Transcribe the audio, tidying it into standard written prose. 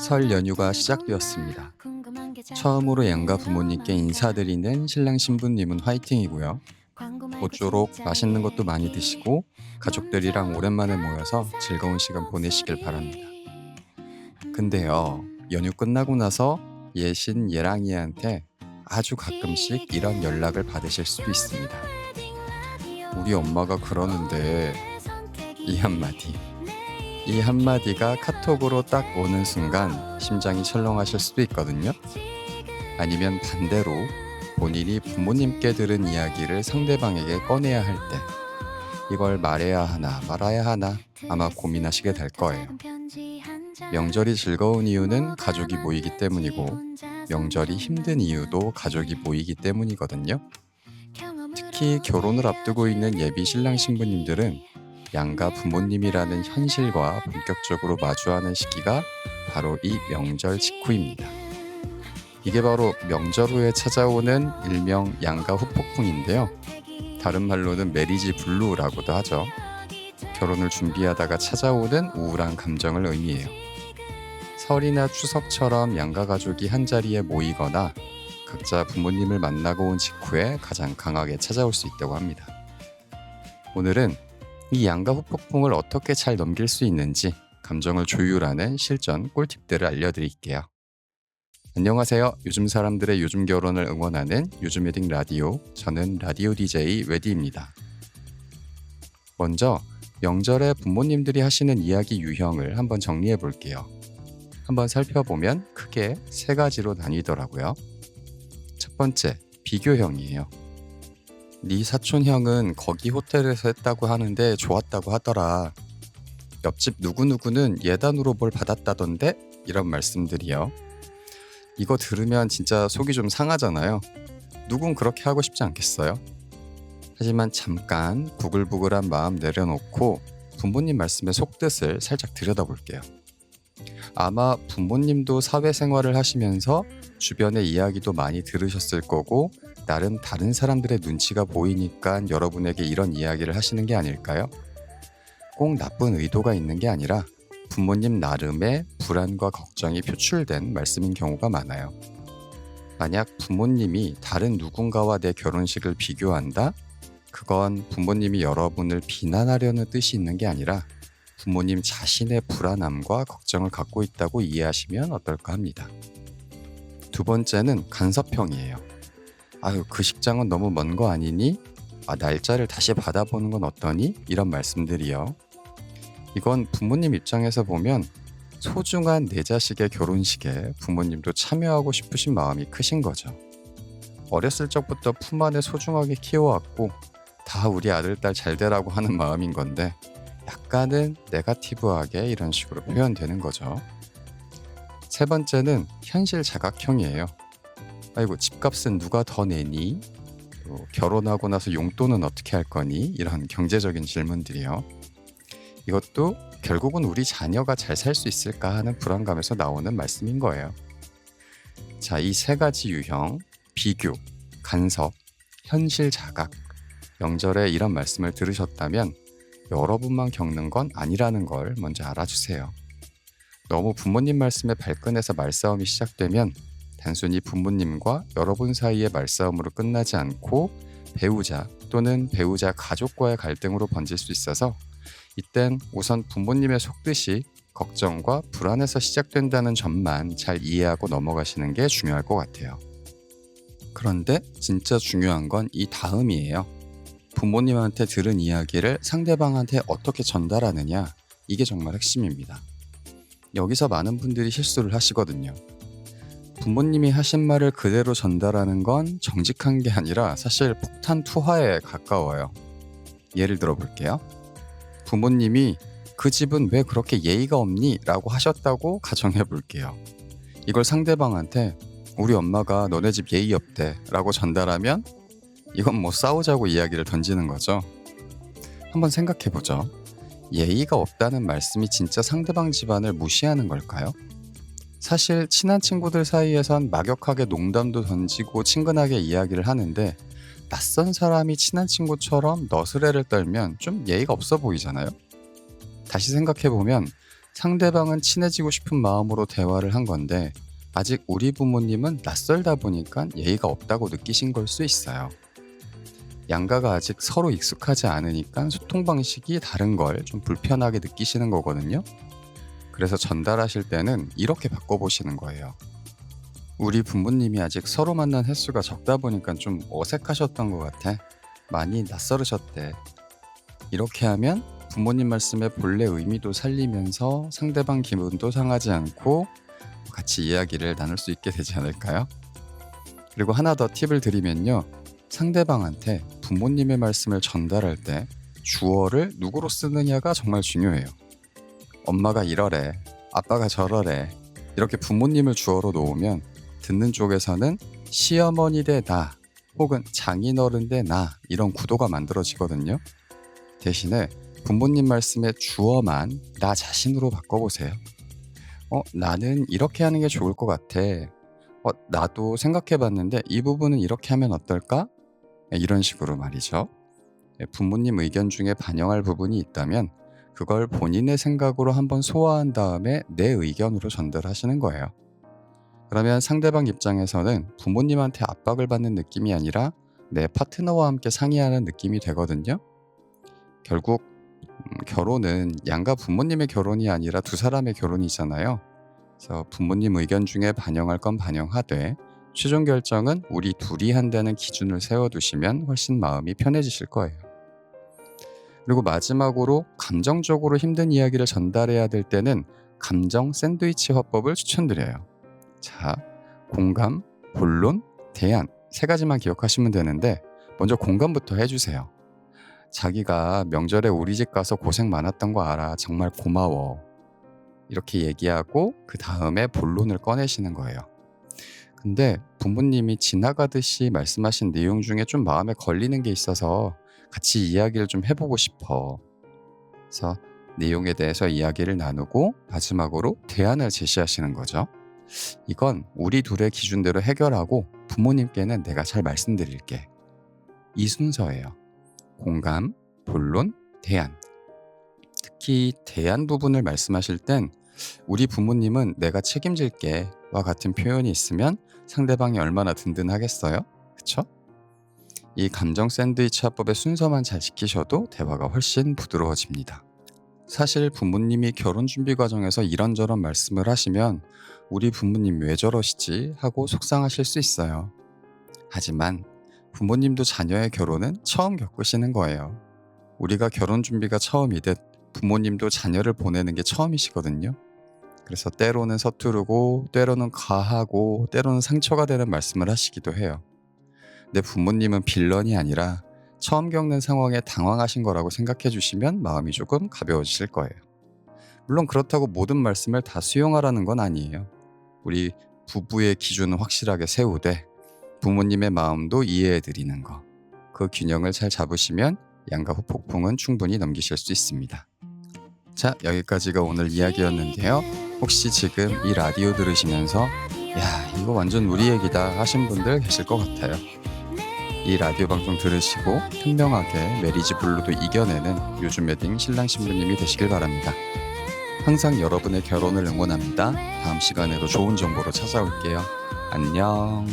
설 연휴가 시작되었습니다. 처음으로 양가 부모님께 인사드리는 신랑 신부님은 화이팅이고요. 모쪼록 맛있는 것도 많이 드시고 가족들이랑 오랜만에 모여서 즐거운 시간 보내시길 바랍니다. 근데요, 연휴 끝나고 나서 예신 예랑이한테 아주 가끔씩 이런 연락을 받으실 수도 있습니다. 우리 엄마가 그러는데 이 한마디. 이 한마디가 카톡으로 딱 오는 순간 심장이 철렁하실 수도 있거든요. 아니면 반대로 본인이 부모님께 들은 이야기를 상대방에게 꺼내야 할 때 이걸 말해야 하나 말아야 하나 아마 고민하시게 될 거예요. 명절이 즐거운 이유는 가족이 모이기 때문이고 명절이 힘든 이유도 가족이 모이기 때문이거든요. 특히 결혼을 앞두고 있는 예비 신랑 신부님들은 양가 부모님이라는 현실과 본격적으로 마주하는 시기가 바로 이 명절 직후입니다. 이게 바로 명절 후에 찾아오는 일명 양가 후폭풍인데요. 다른 말로는 메리지 블루라고도 하죠. 결혼을 준비하다가 찾아오는 우울한 감정을 의미해요. 설이나 추석처럼 양가 가족이 한자리에 모이거나 각자 부모님을 만나고 온 직후에 가장 강하게 찾아올 수 있다고 합니다. 오늘은 이 양가 후폭풍을 어떻게 잘 넘길 수 있는지 감정을 조율하는 실전 꿀팁들을 알려드릴게요. 안녕하세요. 요즘 사람들의 요즘 결혼을 응원하는 요즘 웨딩 라디오, 저는 라디오 DJ 웨디입니다. 먼저 명절에 부모님들이 하시는 이야기 유형을 한번 정리해 볼게요. 한번 살펴보면 크게 세 가지로 나뉘더라고요. 첫 번째, 비교형이에요. 네 사촌 형은 거기 호텔에서 했다고 하는데 좋았다고 하더라. 옆집 누구누구는 예단으로 뭘 받았다던데? 이런 말씀들이요. 이거 들으면 진짜 속이 좀 상하잖아요. 누군 그렇게 하고 싶지 않겠어요? 하지만 잠깐 부글부글한 마음 내려놓고 부모님 말씀의 속뜻을 살짝 들여다볼게요. 아마 부모님도 사회생활을 하시면서 주변의 이야기도 많이 들으셨을 거고 나름 다른 사람들의 눈치가 보이니까 여러분에게 이런 이야기를 하시는 게 아닐까요? 꼭 나쁜 의도가 있는 게 아니라 부모님 나름의 불안과 걱정이 표출된 말씀인 경우가 많아요. 만약 부모님이 다른 누군가와 내 결혼식을 비교한다? 그건 부모님이 여러분을 비난하려는 뜻이 있는 게 아니라 부모님 자신의 불안함과 걱정을 갖고 있다고 이해하시면 어떨까 합니다. 두 번째는 간섭형이에요. 아유, 그 식장은 너무 먼 거 아니니? 날짜를 다시 받아보는 건 어떠니? 이런 말씀들이요. 이건 부모님 입장에서 보면 소중한 내 자식의 결혼식에 부모님도 참여하고 싶으신 마음이 크신 거죠. 어렸을 적부터 품 안에 소중하게 키워왔고 다 우리 아들, 딸 잘 되라고 하는 마음인 건데 약간은 네거티브하게 이런 식으로 표현되는 거죠. 세 번째는 현실 자각형이에요. 아이고, 집값은 누가 더 내니? 결혼하고 나서 용돈은 어떻게 할 거니? 이런 경제적인 질문들이요. 이것도 결국은 우리 자녀가 잘 살 수 있을까 하는 불안감에서 나오는 말씀인 거예요. 자, 이 세 가지 유형, 비교, 간섭, 현실 자각, 명절에 이런 말씀을 들으셨다면 여러분만 겪는 건 아니라는 걸 먼저 알아주세요. 너무 부모님 말씀에 발끈해서 말싸움이 시작되면 단순히 부모님과 여러분 사이의 말싸움으로 끝나지 않고 배우자 또는 배우자 가족과의 갈등으로 번질 수 있어서 이땐 우선 부모님의 속뜻이 걱정과 불안에서 시작된다는 점만 잘 이해하고 넘어가시는 게 중요할 것 같아요. 그런데 진짜 중요한 건 이 다음이에요. 부모님한테 들은 이야기를 상대방한테 어떻게 전달하느냐, 이게 정말 핵심입니다. 여기서 많은 분들이 실수를 하시거든요. 부모님이 하신 말을 그대로 전달하는 건 정직한 게 아니라 사실 폭탄 투하에 가까워요. 예를 들어 볼게요. 부모님이 그 집은 왜 그렇게 예의가 없니? 라고 하셨다고 가정해 볼게요. 이걸 상대방한테 우리 엄마가 너네 집 예의 없대 라고 전달하면 이건 뭐 싸우자고 이야기를 던지는 거죠. 한번 생각해 보죠. 예의가 없다는 말씀이 진짜 상대방 집안을 무시하는 걸까요? 사실 친한 친구들 사이에선 막역하게 농담도 던지고 친근하게 이야기를 하는데 낯선 사람이 친한 친구처럼 너스레를 떨면 좀 예의가 없어 보이잖아요. 다시 생각해보면 상대방은 친해지고 싶은 마음으로 대화를 한 건데 아직 우리 부모님은 낯설다 보니까 예의가 없다고 느끼신 걸 수 있어요. 양가가 아직 서로 익숙하지 않으니까 소통 방식이 다른 걸 좀 불편하게 느끼시는 거거든요. 그래서 전달하실 때는 이렇게 바꿔보시는 거예요. 우리 부모님이 아직 서로 만난 횟수가 적다 보니까 좀 어색하셨던 것 같아. 많이 낯설으셨대. 이렇게 하면 부모님 말씀의 본래 의미도 살리면서 상대방 기분도 상하지 않고 같이 이야기를 나눌 수 있게 되지 않을까요? 그리고 하나 더 팁을 드리면요. 상대방한테 부모님의 말씀을 전달할 때 주어를 누구로 쓰느냐가 정말 중요해요. 엄마가 이러래, 아빠가 저러래 이렇게 부모님을 주어로 놓으면 듣는 쪽에서는 시어머니 대 나 혹은 장인어른 대 나 이런 구도가 만들어지거든요. 대신에 부모님 말씀의 주어만 나 자신으로 바꿔보세요. 나는 이렇게 하는 게 좋을 것 같아. 나도 생각해봤는데 이 부분은 이렇게 하면 어떨까? 이런 식으로 말이죠. 부모님 의견 중에 반영할 부분이 있다면 그걸 본인의 생각으로 한번 소화한 다음에 내 의견으로 전달하시는 거예요. 그러면 상대방 입장에서는 부모님한테 압박을 받는 느낌이 아니라 내 파트너와 함께 상의하는 느낌이 되거든요. 결국 결혼은 양가 부모님의 결혼이 아니라 두 사람의 결혼이잖아요. 그래서 부모님 의견 중에 반영할 건 반영하되 최종 결정은 우리 둘이 한다는 기준을 세워두시면 훨씬 마음이 편해지실 거예요. 그리고 마지막으로 감정적으로 힘든 이야기를 전달해야 될 때는 감정 샌드위치 화법을 추천드려요. 자, 공감, 본론, 대안 세 가지만 기억하시면 되는데 먼저 공감부터 해주세요. 자기가 명절에 우리 집 가서 고생 많았던 거 알아. 정말 고마워. 이렇게 얘기하고 그 다음에 본론을 꺼내시는 거예요. 근데 부모님이 지나가듯이 말씀하신 내용 중에 좀 마음에 걸리는 게 있어서 같이 이야기를 좀 해보고 싶어. 그래서 내용에 대해서 이야기를 나누고 마지막으로 대안을 제시하시는 거죠. 이건 우리 둘의 기준대로 해결하고 부모님께는 내가 잘 말씀드릴게. 이 순서예요. 공감, 본론, 대안. 특히 대안 부분을 말씀하실 땐 우리 부모님은 내가 책임질게 와 같은 표현이 있으면 상대방이 얼마나 든든하겠어요? 그쵸? 이 감정 샌드위치 화법의 순서만 잘 지키셔도 대화가 훨씬 부드러워집니다. 사실 부모님이 결혼 준비 과정에서 이런저런 말씀을 하시면 우리 부모님 왜 저러시지 하고 속상하실 수 있어요. 하지만 부모님도 자녀의 결혼은 처음 겪으시는 거예요. 우리가 결혼 준비가 처음이듯 부모님도 자녀를 보내는 게 처음이시거든요. 그래서 때로는 서투르고 때로는 과하고 때로는 상처가 되는 말씀을 하시기도 해요. 내 부모님은 빌런이 아니라 처음 겪는 상황에 당황하신 거라고 생각해 주시면 마음이 조금 가벼워지실 거예요. 물론 그렇다고 모든 말씀을 다 수용하라는 건 아니에요. 우리 부부의 기준은 확실하게 세우되 부모님의 마음도 이해해 드리는 거. 그 균형을 잘 잡으시면 양가 후 폭풍은 충분히 넘기실 수 있습니다. 자, 여기까지가 오늘 이야기였는데요. 혹시 지금 이 라디오 들으시면서 야, 이거 완전 우리 얘기다 하신 분들 계실 것 같아요. 이 라디오 방송 들으시고 현명하게 메리지 블루도 이겨내는 요즘 웨딩 신랑 신부님이 되시길 바랍니다. 항상 여러분의 결혼을 응원합니다. 다음 시간에도 좋은 정보로 찾아올게요. 안녕.